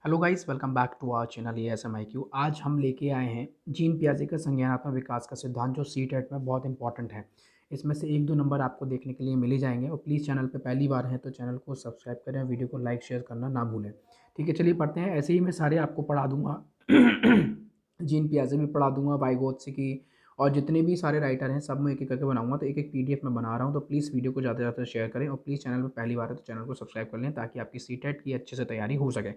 Hello guys, welcome back to our channel ASMIQ। आज हम लेके आए हैं जीन पियाजे का संज्ञानात्मक विकास का सिद्धांत, जो सीटेट में बहुत इंपॉर्टेंट है। इसमें से एक दो नंबर आपको देखने के लिए मिल ही जाएंगे। और प्लीज़ चैनल पे पहली बार हैं तो चैनल को सब्सक्राइब करें, वीडियो को लाइक शेयर करना ना भूलें। ठीक है, चलिए पढ़ते हैं। ऐसे ही मैं सारे आपको पढ़ा दूंगा। जीन पियाजे में पढ़ा दूंगा, वाइगोत्स्की और जितने भी सारे राइटर हैं सब मैं एक एक करके बनाऊंगा। तो एक एक PDF में बना रहा हूँ, तो प्लीज़ वीडियो को ज़्यादा से ज़्यादा शेयर करें और प्लीज़ चैनल पर पहली बार है तो चैनल को सब्सक्राइब कर लें ताकि आपकी सीटेट की अच्छे से तैयारी हो सके।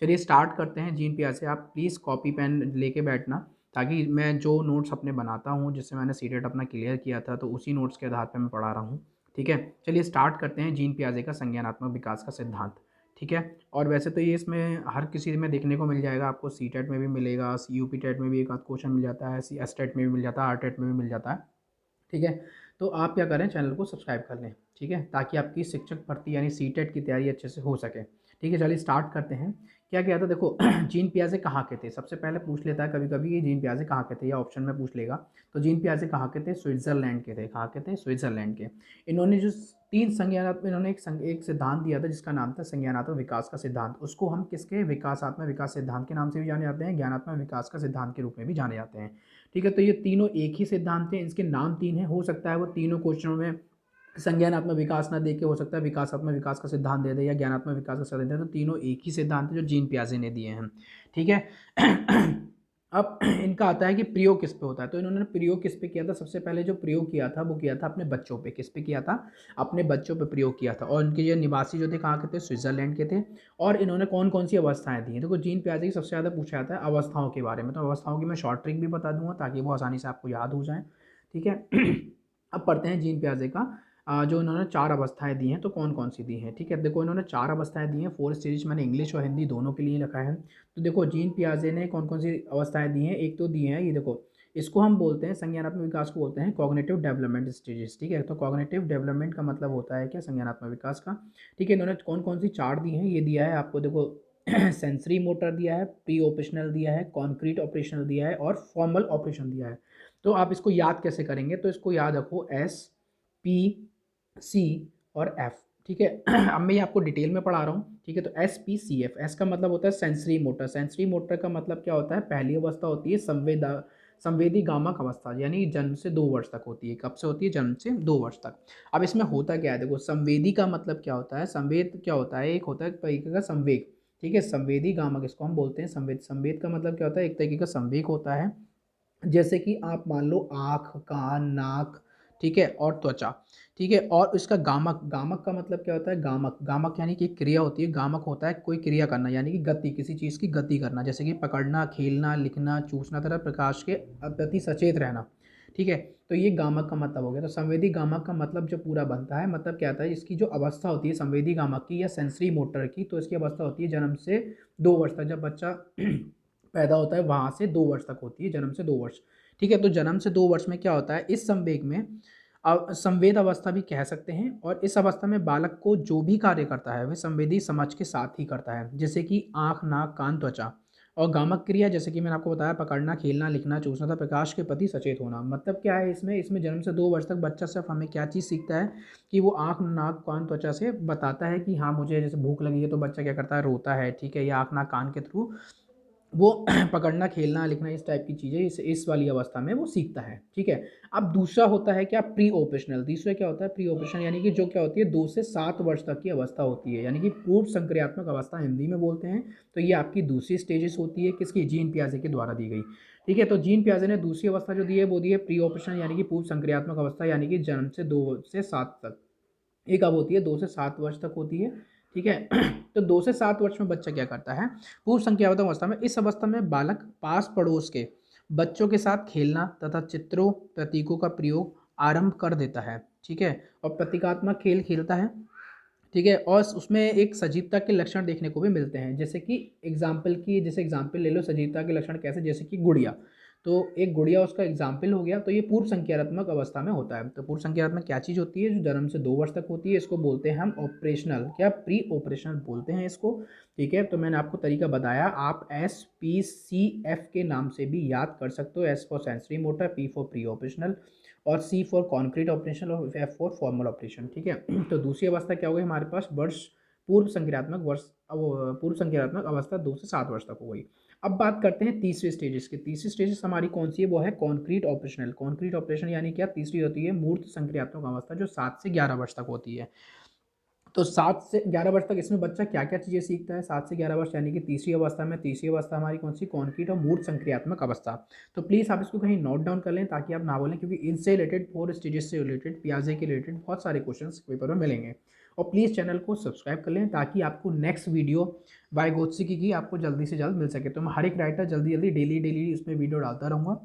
चलिए स्टार्ट करते हैं। जीन पियाजे, आप प्लीज़ कॉपी पेन लेके बैठना ताकि मैं जो नोट्स अपने बनाता हूँ, जिससे मैंने सीटेट अपना क्लियर किया था, तो उसी नोट्स के आधार पर मैं पढ़ा रहा हूँ। ठीक है, चलिए स्टार्ट करते हैं। जीन पियाजे का संज्ञानात्मक विकास का सिद्धांत। ठीक है, और वैसे तो ये इसमें हर किसी में देखने को मिल जाएगा, आपको सीटेट में भी मिलेगा, CUP टेट में भी एक आध क्वेश्चन मिल जाता है, STET में भी मिल जाता है, RTET में भी मिल जाता है। ठीक है, तो आप क्या करें, चैनल को सब्सक्राइब कर लें। ठीक है, ताकि आपकी शिक्षक भर्ती यानी सीटेट की तैयारी अच्छे से हो सके। ठीक है, चलिए स्टार्ट करते हैं। क्या किया था देखो। जीन पियाजे कहाँ के थे, सबसे पहले पूछ लेता है कभी कभी कि जीन पियाजे कहाँ के थे, या ऑप्शन में पूछ लेगा। तो जीन पियाजे कहाँ के थे, स्विट्जरलैंड के थे। कहाँ के थे, स्विट्जरलैंड के। इन्होंने जो तीन संज्ञानात्मक, इन्होंने एक सिद्धांत दिया था जिसका नाम था संज्ञानात्मक विकास का सिद्धांत। उसको हम किसके, विकासात्मक विकास सिद्धांत के नाम से भी जाने जाते हैं, ज्ञानात्मक विकास का सिद्धांत के रूप में भी जाने जाते हैं। ठीक है, तो ये तीनों एक ही सिद्धांत हैं, इसके नाम तीन हैं। हो सकता है वो तीनों क्वेश्चनों में संज्ञानात्मक विकास ना दे के, हो सकता है विकासात्मक विकास का सिद्धांत दे दे या ज्ञानात्मक विकास का सिद्धांत दे दे। तो तीनों एक ही सिद्धांत है जो जीन पियाजे ने दिए हैं। ठीक है। अब इनका आता है कि प्रयोग किस पे होता है। तो इन्होंने प्रयोग किस पे किया था, सबसे पहले जो प्रयोग किया था वो किया था अपने बच्चों पे। किस पे किया था, अपने बच्चों पे प्रयोग किया था। और इनके जो निवासी जो थे कहाँ के थे, स्विट्जरलैंड के थे। और इन्होंने कौन कौन सी अवस्थाएं दी हैं, देखो जीन पियाजे की सबसे ज़्यादा पूछा जाता है अवस्थाओं के बारे में। तो अवस्थाओं की मैं शॉर्ट ट्रिक भी बता दूंगा ताकि वो आसानी से आपको याद हो जाए। ठीक है। अब पढ़ते हैं जीन पियाजे का। जो इन्होंने चार अवस्थाएं दी हैं, तो कौन कौन सी दी हैं। ठीक है, देखो इन्होंने चार अवस्थाएं दी हैं। 4 सीरीज मैंने इंग्लिश और हिंदी दोनों के लिए रखा है। तो देखो जीन पियाजे ने कौन कौन सी अवस्थाएं दी हैं। एक तो दी हैं, ये देखो, इसको हम बोलते हैं, संज्ञानात्मक विकास को बोलते हैं कॉग्निटिव डेवलपमेंट स्टेजेस। ठीक है, तो कॉग्निटिव डेवलपमेंट का मतलब होता है क्या, संज्ञानात्मक विकास का। ठीक है, इन्होंने कौन कौन सी चार दी हैं, ये दिया है आपको, देखो। सेंसरी मोटर दिया है, प्री ऑपरेशनल दिया है, कॉन्क्रीट ऑपरेशनल दिया है और फॉर्मल ऑपरेशन दिया है। तो आप इसको याद कैसे करेंगे, तो इसको याद रखो SP, C और F। ठीक है। अब मैं ये आपको डिटेल में पढ़ा रहा हूँ। ठीक है, तो SPCF, एस का मतलब होता है सेंसरी मोटर। सेंसरी मोटर का मतलब क्या होता है, पहली अवस्था होती है संवेदी गामक अवस्था, यानी जन्म से 2 वर्ष तक होती है। कब से होती है, जन्म से 2 वर्ष तक। अब इसमें होता क्या है, देखो संवेदी का मतलब क्या होता है, संवेद क्या होता है, एक होता है तरीके का संवेग। ठीक है, संवेदी गामक इसको हम बोलते हैं संवेद। संवेद का मतलब क्या होता है, एक तरीके का संवेग होता है। जैसे कि आप मान लो आँख, कान, नाक, ठीक है, और त्वचा। ठीक है, और इसका गामक, गामक का मतलब क्या होता है, गामक, गामक यानी कि एक क्रिया होती है। गामक होता है कोई क्रिया करना, यानी कि गति, किसी चीज़ की गति करना, जैसे कि पकड़ना, खेलना, लिखना, चूसना तथा प्रकाश के प्रति सचेत रहना। ठीक है, तो ये गामक का मतलब हो गया। तो संवेदी गामक का मतलब जो पूरा बनता है, मतलब क्या आता है, इसकी जो अवस्था होती है संवेदी गामक की या सेंसरी मोटर की, तो इसकी अवस्था होती है जन्म से 2 वर्ष तक। जब बच्चा पैदा होता है वहाँ से 2 वर्ष तक होती है, जन्म से 2 वर्ष। ठीक है, तो जन्म से 2 वर्ष में क्या होता है, इस संवेग में संवेद अवस्था भी कह सकते हैं। और इस अवस्था में बालक को जो भी कार्य करता है वह संवेदी समझ के साथ ही करता है, जैसे कि आँख, नाक, कान, त्वचा। और गामक क्रिया, जैसे कि मैंने आपको बताया, पकड़ना, खेलना, लिखना, चूसना था, प्रकाश के प्रति सचेत होना। मतलब क्या है इसमें, इसमें जन्म से 2 वर्ष तक बच्चा सिर्फ हमें क्या चीज़ सीखता है कि वो आँख, नाक, कान, त्वचा से बताता है कि हाँ मुझे जैसे भूख लगी है, तो बच्चा क्या करता है, रोता है। ठीक है, या आँख, नाक, कान के थ्रू वो पकड़ना, खेलना, लिखना, इस टाइप की चीज़ें इस वाली अवस्था में वो सीखता है। ठीक है, अब दूसरा होता है क्या, प्री ऑपरेशनल। दूसरा क्या होता है, प्री ऑपरेशनल, यानी कि जो क्या होती है 2 से 7 वर्ष तक की अवस्था होती है, यानी कि पूर्व संक्रियात्मक अवस्था हिंदी में बोलते हैं। तो ये आपकी दूसरी स्टेजेस होती है, किसकी, जीन पियाजे के द्वारा दी गई। ठीक है, तो जीन पियाजे ने दूसरी अवस्था जो दी है वो दी है प्री ऑपरेशनल, यानी कि पूर्व संक्रियात्मक अवस्था, यानी कि जन्म से 2 से 7 तक। ये कब होती है, 2 से 7 वर्ष तक होती है। ठीक है। तो 2 से 7 वर्ष में बच्चा क्या करता है, पूर्व संज्ञानात्मक अवस्था में। इस अवस्था में बालक पास पड़ोस के बच्चों के साथ खेलना तथा चित्रों, प्रतीकों का प्रयोग आरंभ कर देता है। ठीक है, और प्रतीकात्मक खेल खेलता है। ठीक है, और उसमें एक सजीवता के लक्षण देखने को भी मिलते हैं, जैसे कि जैसे एग्जाम्पल ले लो, सजीवता के लक्षण कैसे, जैसे कि गुड़िया। तो एक गुड़िया उसका एग्जाम्पल हो गया। तो ये पूर्व संज्ञानात्मक अवस्था में होता है। तो पूर्व संज्ञानात्मक क्या चीज़ होती है, जो जन्म से 2 वर्ष तक होती है, इसको बोलते हैं हम ऑपरेशनल, क्या, प्री ऑपरेशनल बोलते हैं इसको। ठीक है, तो मैंने आपको तरीका बताया, आप SPCF के नाम से भी याद कर सकते हो। S for sensory motor, P for pre operational और C फॉर कॉन्क्रीट ऑपरेशन और F फॉर फॉर्मल ऑपरेशन। ठीक है। तो दूसरी अवस्था क्या होगी हमारे पास, वर्ष पूर्व संक्रियात्मक अवस्था 2 से 7 वर्ष तक हो गई। अब बात करते हैं तीसरे स्टेजेस की। तीसरी स्टेजेस हमारी कौन सी है, वो है कॉन्क्रीट ऑपरेशनल। कॉन्क्रीट ऑपरेशन यानी क्या, तीसरी होती है मूर्त संक्रियात्मक अवस्था जो 7 से 11 वर्ष तक होती है। तो 7 से 11 वर्ष तक इसमें बच्चा क्या क्या चीज़ें सीखता है, 7 से 11 वर्ष यानी कि तीसरी अवस्था में। तीसरी अवस्था हमारी कौन सी, कॉन्क्रीट और मूर्त संक्रियात्मक अवस्था। तो प्लीज़ आप इसको कहीं नोट डाउन कर लें ताकि आप ना बोलें, क्योंकि इनसे रिलेटेड 4 स्टेजेस से रिलेटेड, पियाजे के रिलेटेड बहुत सारे क्वेश्चन पेपर में मिलेंगे। और प्लीज़ चैनल को सब्सक्राइब कर लें ताकि आपको नेक्स्ट वीडियो वाइगोत्स्की की आपको जल्दी से जल्द मिल सके। तो मैं हर एक राइटर जल्दी जल्दी डेली उसमें वीडियो डालता रहूँगा।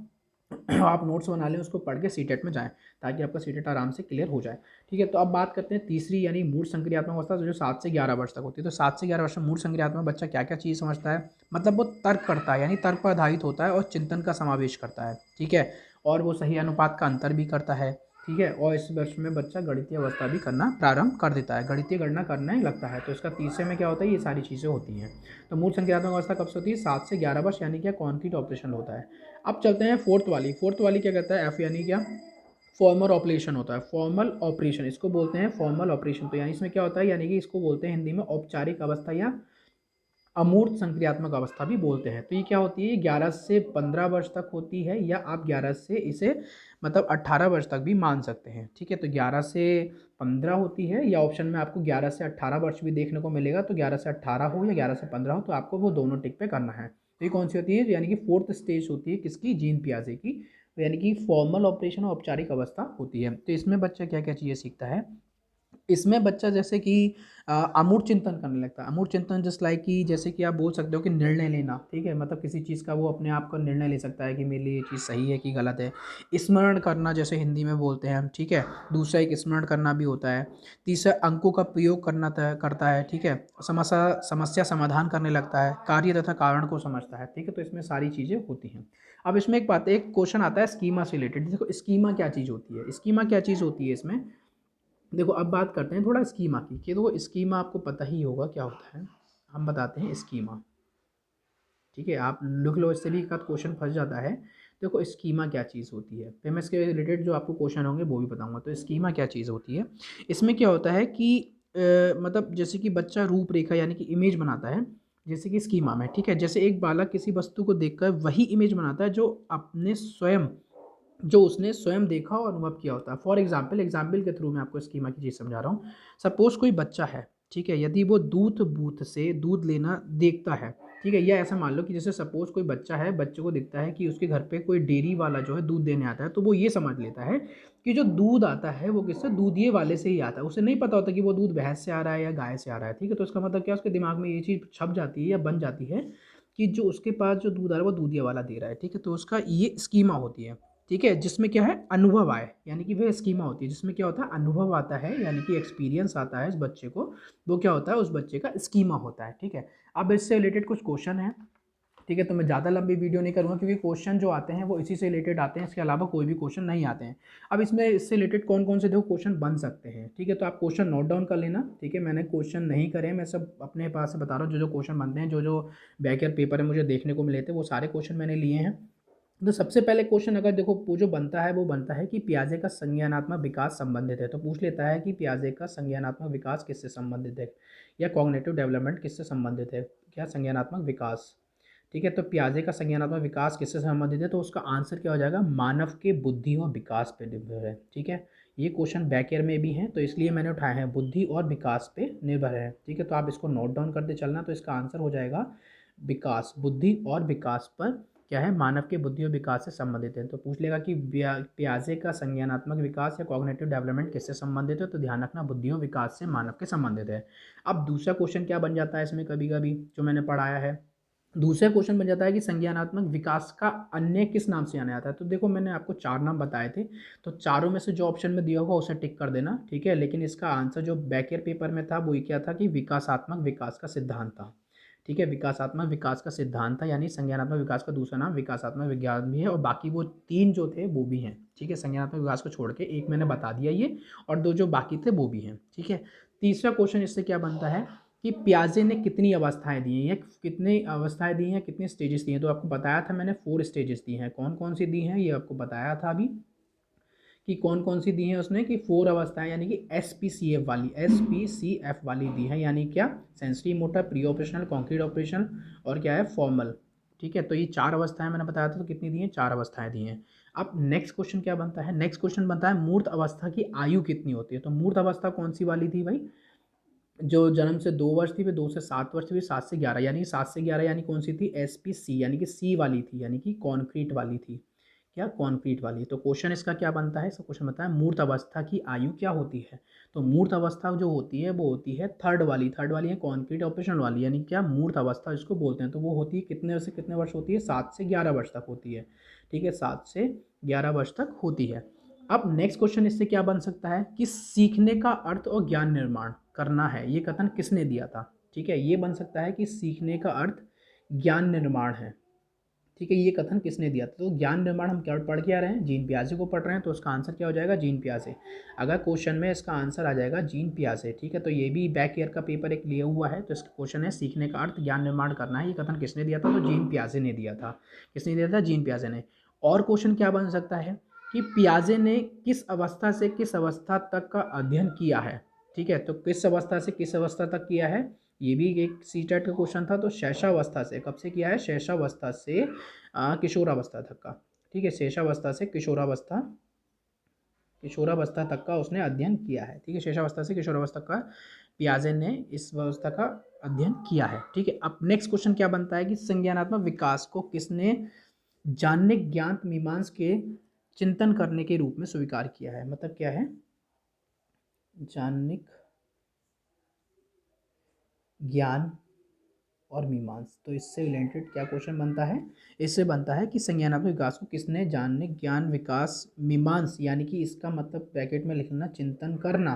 आप नोट्स बना लें, उसको पढ़ के सीटेट में जाएं ताकि आपका सीटेट आराम से क्लियर हो जाए। ठीक है, तो अब बात करते हैं तीसरी यानी मूर्त संक्रियात्मक अवस्था जो 7 से 11 वर्ष तक होती है। तो 7 से 11 वर्ष में मूर्त संक्रियात्मक बच्चा क्या क्या चीज़ समझता है, मतलब वो तर्क करता है, यानी तर्क पर आधारित होता है और चिंतन का समावेश करता है। ठीक है, और वो सही अनुपात का अंतर भी करता है। ठीक है, और इस वर्ष में बच्चा गणितीय अवस्था भी करना प्रारंभ कर देता है, गणितीय गणना करने लगता है। तो इसका तीसरे में क्या होता है, ये सारी चीज़ें होती हैं। तो मूल संख्यात्मक अवस्था कब से होती है, 7 से 11 वर्ष यानी क्या, कॉन्क्रीट ऑपरेशन होता है। अब चलते हैं फोर्थ वाली। फोर्थ वाली क्या कहता है, एफ यानी क्या, फॉर्मल ऑपरेशन होता है। फॉर्मल ऑपरेशन इसको बोलते हैं, फॉर्मल ऑपरेशन। तो यानी इसमें क्या होता है, यानी कि इसको बोलते हैं हिंदी में औपचारिक अवस्था या अमूर्त संक्रियात्मक अवस्था भी बोलते हैं। तो ये क्या होती है, 11 से 15 वर्ष तक होती है, या आप 11 से इसे मतलब 18 वर्ष तक भी मान सकते हैं। ठीक है, तो 11 से 15 होती है, या ऑप्शन में आपको 11 से 18 वर्ष भी देखने को मिलेगा। तो 11 से 18 हो या 11 से 15 हो, तो आपको वो दोनों टिक पे करना है। तो ये कौन सी होती है, यानी कि फोर्थ स्टेज होती है किसकी, जीन पियाजे की। तो यानी कि फॉर्मल ऑपरेशन और औपचारिक अवस्था होती है। तो इसमें बच्चा क्या क्या चीज़ें सीखता है, इसमें बच्चा जैसे कि अमूर्त चिंतन करने लगता है। अमूर्त चिंतन जस्ट लाइक कि जैसे कि आप बोल सकते हो कि निर्णय लेना। ठीक है, मतलब किसी चीज़ का वो अपने आप का निर्णय ले सकता है कि मेरे लिए ये चीज़ सही है कि गलत है। स्मरण करना जैसे हिंदी में बोलते हैं हम। ठीक है, दूसरा एक स्मरण करना भी होता है। तीसरा अंकों का प्रयोग करता है। ठीक है, समस्या समाधान करने लगता है, कार्य तथा कारण को समझता है। ठीक है, तो इसमें सारी चीज़ें होती हैं। अब इसमें एक क्वेश्चन आता है स्कीमा से रिलेटेड। देखो स्कीमा क्या चीज़ होती है, स्कीमा क्या चीज़ होती है इसमें। देखो अब बात करते हैं थोड़ा स्कीमा की, कि देखो स्कीमा आपको पता ही होगा क्या होता है। हम बताते हैं स्कीमा। ठीक है, आप लिख लो, इससे भी एक आध क्वेश्चन फंस जाता है। देखो स्कीमा क्या चीज़ होती है, फिर मैं इसके रिलेटेड जो आपको क्वेश्चन होंगे वो भी बताऊंगा। तो स्कीमा क्या चीज़ होती है, इसमें क्या होता है कि मतलब जैसे कि बच्चा रूपरेखा यानी कि इमेज बनाता है, जैसे कि स्कीमा में। ठीक है, जैसे एक बालक किसी वस्तु को देखकर वही इमेज बनाता है जो उसने स्वयं देखा और अनुभव किया होता है। फॉर एग्जाम्पल के थ्रू मैं आपको स्कीमा की चीज़ समझा रहा हूँ। सपोज कोई बच्चा है, ठीक है, यदि वो दूध बूथ से दूध लेना देखता है। ठीक है, या ऐसा मान लो कि जैसे सपोज कोई बच्चा है, बच्चे को दिखता है कि उसके घर पे कोई डेयरी वाला जो है दूध देने आता है, तो वो ये समझ लेता है कि जो दूध आता है वो किससे, दूधिए वाले से ही आता है। उसे नहीं पता होता कि वो दूध भैंस से आ रहा है या गाय से आ रहा है। ठीक है, तो इसका मतलब क्या, उसके दिमाग में ये चीज़ छप जाती है या बन जाती है कि जो उसके पास जो दूध आ रहा है वो दूधिया वाला दे रहा है। ठीक है, तो उसका ये स्कीमा होती है। ठीक है, जिसमें क्या है, अनुभव आए, यानी कि वह स्कीमा होती है जिसमें क्या होता है, अनुभव आता है, यानी कि एक्सपीरियंस आता है इस बच्चे को। वो क्या होता है, उस बच्चे का स्कीमा होता है। ठीक है, अब इससे रिलेटेड कुछ क्वेश्चन है। ठीक है, तो मैं ज़्यादा लंबी वीडियो नहीं करूँगा क्योंकि क्वेश्चन जो आते हैं वो इसी से रिलेटेड आते हैं, इसके अलावा कोई भी क्वेश्चन नहीं आते हैं। अब इसमें इससे रिलेटेड कौन कौन से देखो क्वेश्चन बन सकते हैं। ठीक है, तो आप क्वेश्चन नोट डाउन कर लेना। ठीक है, मैंने क्वेश्चन नहीं करे, मैं सब अपने पास से बता रहा हूँ। जो जो क्वेश्चन बनते हैं, जो जो बैक ईयर पेपर में मुझे देखने को मिले थे, वो सारे क्वेश्चन मैंने लिए हैं। तो सबसे पहले क्वेश्चन अगर देखो वो जो बनता है, वो बनता है कि पियाजे का संज्ञानात्मक विकास संबंधित है। तो पूछ लेता है कि पियाजे का संज्ञानात्मक विकास किससे संबंधित है, या कॉग्निटिव डेवलपमेंट किससे संबंधित है, क्या संज्ञानात्मक विकास। ठीक है, तो पियाजे का संज्ञानात्मक विकास किससे संबंधित है, तो उसका आंसर क्या हो जाएगा, मानव के बुद्धि और विकास पे निर्भर है। ठीक है, ये क्वेश्चन बैक ईयर में भी हैं, तो इसलिए मैंने उठाए हैं, बुद्धि और विकास पे निर्भर है। ठीक है, तो आप इसको नोट डाउन करते चलना। तो इसका आंसर हो जाएगा विकास, बुद्धि और विकास पर क्या है, मानव के बुद्धि और विकास से संबंधित है। तो पूछ लेगा कि पियाजे का संज्ञानात्मक विकास या कॉग्निटिव डेवलपमेंट किससे संबंधित है, तो ध्यान रखना बुद्धि और विकास से मानव के संबंधित है। अब दूसरा क्वेश्चन क्या बन जाता है इसमें, कभी कभी जो मैंने पढ़ाया है, दूसरा क्वेश्चन बन जाता है कि संज्ञानात्मक विकास का अन्य किस नाम से जाना जाता है। तो देखो मैंने आपको 4 नाम बताए थे, तो चारों में से जो ऑप्शन में दिया होगा उसे टिक कर देना। ठीक है, लेकिन इसका आंसर जो बैक ईयर पेपर में था वो क्या था, कि विकासात्मक विकास का सिद्धांत था। ठीक है, विकासात्मक विकास का सिद्धांत था, यानी संज्ञानात्मक विकास का दूसरा नाम विकासात्मक विज्ञान भी है, और बाकी वो 3 जो थे वो भी हैं। ठीक है, संज्ञानात्मक विकास को छोड़ के एक मैंने बता दिया ये, और 2 जो बाकी थे वो भी हैं। ठीक है, तीसरा क्वेश्चन इससे क्या बनता है कि पियाजे ने कितनी अवस्थाएं दी हैं, या कितनी अवस्थाएं दी हैं, कितने स्टेजेस दिए हैं। तो आपको बताया था मैंने 4 स्टेजेस दी हैं। कौन कौन सी दी हैं ये आपको बताया था अभी, कि कौन कौन सी दी हैं उसने, कि 4 अवस्थाएं, यानी कि एस पी सी एफ वाली दी है, यानी क्या, sensory motor, pre operational, concrete operation और क्या है, फॉर्मल। ठीक है, तो ये 4 अवस्थाएं मैंने बताया था, तो कितनी दी हैं, 4 अवस्थाएं दी हैं। अब नेक्स्ट क्वेश्चन क्या बनता है, नेक्स्ट क्वेश्चन बनता है मूर्त अवस्था की आयु कितनी होती है। तो मूर्त अवस्था कौन सी वाली थी भाई, जो जन्म से 2 वर्ष थी, फिर 2 से 7 वर्ष थी, फिर 7 से 11, यानी 7 से 11 यानी कौन सी थी, एस पी सी, यानी कि सी वाली थी, यानी कि कॉन्क्रीट वाली थी। क्या, कॉन्क्रीट वाली। तो क्वेश्चन इसका क्या बनता है, इसका क्वेश्चन बनता है मूर्त अवस्था की आयु क्या होती है। तो मूर्त अवस्था जो होती है वो होती है थर्ड वाली है कॉन्क्रीट ऑपरेशन वाली, यानी क्या, मूर्त अवस्था जिसको बोलते हैं, तो वो होती है कितने से कितने वर्ष होती है, 7 से 11 वर्ष तक होती है। ठीक है, 7 से 11 वर्ष तक होती है। अब नेक्स्ट क्वेश्चन इससे क्या बन सकता है कि सीखने का अर्थ और ज्ञान निर्माण करना है, ये कथन किसने दिया था। ठीक है, ये बन सकता है कि सीखने का अर्थ ज्ञान निर्माण है। ठीक है, ये कथन किसने दिया था। तो ज्ञान निर्माण हम क्या पढ़ के आ रहे हैं, जीन पियाजे को पढ़ रहे हैं, तो उसका आंसर क्या हो जाएगा, जीन पियाजे। अगर क्वेश्चन में इसका आंसर आ जाएगा जीन पियाजे, ठीक है, तो ये भी बैक ईयर का पेपर एक लिया हुआ है, तो इसका क्वेश्चन है सीखने का अर्थ ज्ञान निर्माण करना है, ये कथन किसने दिया था, तो जीन पियाजे ने दिया था। किसने दिया था, जीन पियाजे ने। और क्वेश्चन क्या बन सकता है कि पियाजे ने किस अवस्था से किस अवस्था तक का अध्ययन किया है। ठीक है, तो किस अवस्था से किस अवस्था तक किया है, ये भी एक सी टेट का क्वेश्चन था। तो शैशवावस्था से, कब से किया है, शैशवावस्था से किशोरावस्था तक का। ठीक है, शैशवावस्था से किशोरावस्था तक का उसने अध्ययन किया है। ठीक है, शैशवावस्था से किशोरावस्था का पियाजे ने इस व्यवस्था का अध्ययन किया है। ठीक है, अब नेक्स्ट क्वेश्चन क्या बनता है कि संज्ञानात्मक विकास को किसने जाननिक ज्ञान मीमांस के चिंतन करने के रूप में स्वीकार किया है। मतलब क्या है, जाननिक ज्ञान और मीमांस, तो इससे रिलेटेड क्या क्वेश्चन बनता है, इससे बनता है कि संज्ञानात्मक विकास को किसने जाननिक ज्ञान विकास मीमांस, यानी कि इसका मतलब ब्रैकेट में लिखना चिंतन करना,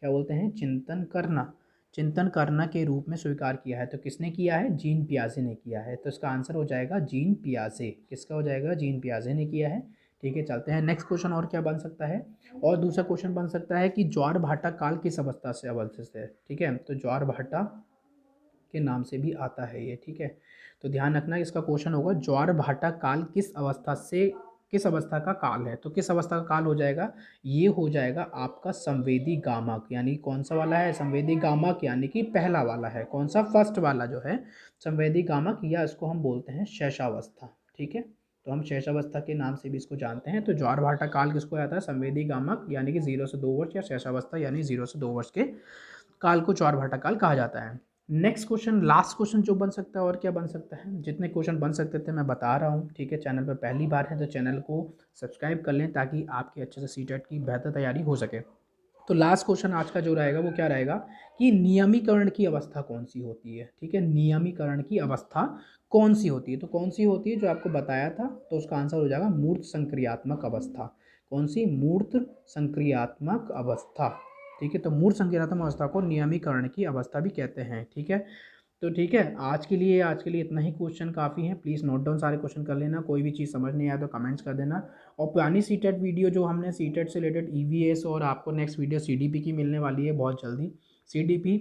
क्या बोलते हैं, चिंतन करना के रूप में स्वीकार किया है। तो किसने किया है, जीन पियाजे ने किया है। तो इसका आंसर हो जाएगा जीन पियाजे। किसका हो जाएगा, जीन पियाजे ने किया है। ठीक है, चलते हैं नेक्स्ट क्वेश्चन। और क्या बन सकता है, और दूसरा क्वेश्चन बन सकता है कि ज्वार भाटा काल किस अवस्था से अवस्थित है। ठीक है, तो ज्वार भाटा के नाम से भी आता है ये। ठीक है, तो ध्यान रखना इसका क्वेश्चन होगा ज्वार भाटा काल किस अवस्था से किस अवस्था का काल है। तो किस अवस्था का काल हो जाएगा, ये हो जाएगा आपका संवेदी गामक, यानी कौन सा वाला है, संवेदी गामक, यानी कि पहला वाला है, कौन सा, फर्स्ट वाला जो है संवेदी गामक, या इसको हम बोलते हैं शैशवावस्था। ठीक है, तो हम शैशवावस्था के नाम से भी इसको जानते हैं। तो ज्वार भाटा काल किसको आता है, संवेदी गामक, यानी कि 0 से 2 वर्ष, या शैशवावस्था यानी 0 से 2 वर्ष के काल को ज्वार भाटा काल कहा जाता है। नेक्स्ट क्वेश्चन, लास्ट क्वेश्चन जो बन सकता है, और क्या बन सकता है, जितने क्वेश्चन बन सकते थे मैं बता रहा हूँ। ठीक है, चैनल पर पहली बार है तो चैनल को सब्सक्राइब कर लें, ताकि आपकी अच्छे से सीटेट की बेहतर तैयारी हो सके। तो लास्ट क्वेश्चन आज का जो रहेगा वो क्या रहेगा कि नियमीकरण की अवस्था कौन सी होती है। ठीक है, नियमीकरण की अवस्था कौन सी होती है, तो कौन सी होती है, जो आपको बताया था, तो उसका आंसर हो जाएगा मूर्त संक्रियात्मक अवस्था। कौन सी, मूर्त संक्रियात्मक अवस्था। ठीक है, तो मूर्त संक्रियात्मक अवस्था को नियमीकरण की अवस्था भी कहते हैं। ठीक है, तो ठीक है, आज के लिए इतना ही क्वेश्चन काफ़ी है। प्लीज़ नोट डाउन सारे क्वेश्चन कर लेना, कोई भी चीज़ समझ नहीं आया तो कमेंट्स कर देना। और पुरानी सीटेट वीडियो जो हमने सीटेट से रिलेटेड ईवीएस, और आपको नेक्स्ट वीडियो सीडीपी की मिलने वाली है बहुत जल्दी। सीडीपी,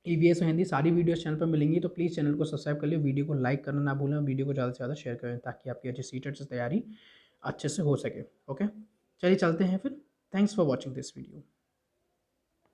ईवीएस और हिंदी सारी वीडियोस चैनल पर मिलेंगी, तो प्लीज़ चैनल को सब्सक्राइब कर लियो, वीडियो को लाइक करना ना भूलें, वीडियो को ज़्यादा से ज़्यादा शेयर करें, ताकि आपकी अच्छी सीटेट से तैयारी अच्छे से हो सके। ओके, चलिए चलते हैं फिर। Thanks for watching this video.